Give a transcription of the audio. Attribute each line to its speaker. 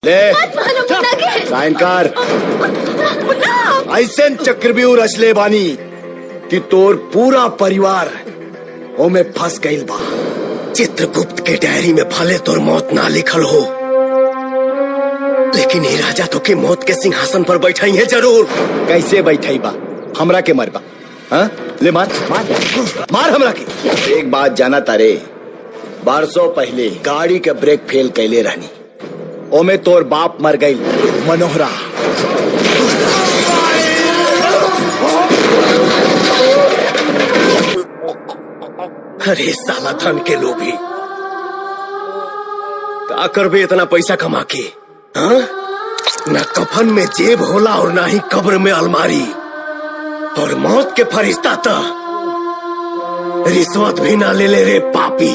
Speaker 1: ले साइन कर। ऐसे चक्रव्यूह रचले बानी कि तोर पूरा परिवार ओमे फंस गईल बा। चित्रगुप्त के डायरी में भले तोर मौत ना लिखल हो, लेकिन ये राजा तो के मौत के सिंहासन पर बैठाई है जरूर। कैसे बैठाई बा? हमरा के मरबा? हाँ? ले मार मार मार हमरा के। एक बात जाना तारे, बरसों पहले गाड़ी के ब्रेक फेल कैले रहनी, ओमे तोर बाप मर गई मनोहरा। अरे साला धन के लोभी, का करबे इतना पैसा कमा के? हाँ? न कफन में जेब होला और ना ही कब्र में अलमारी, और मौत के फरिश्ता तो रिश्वत भी ना ले ले रे पापी।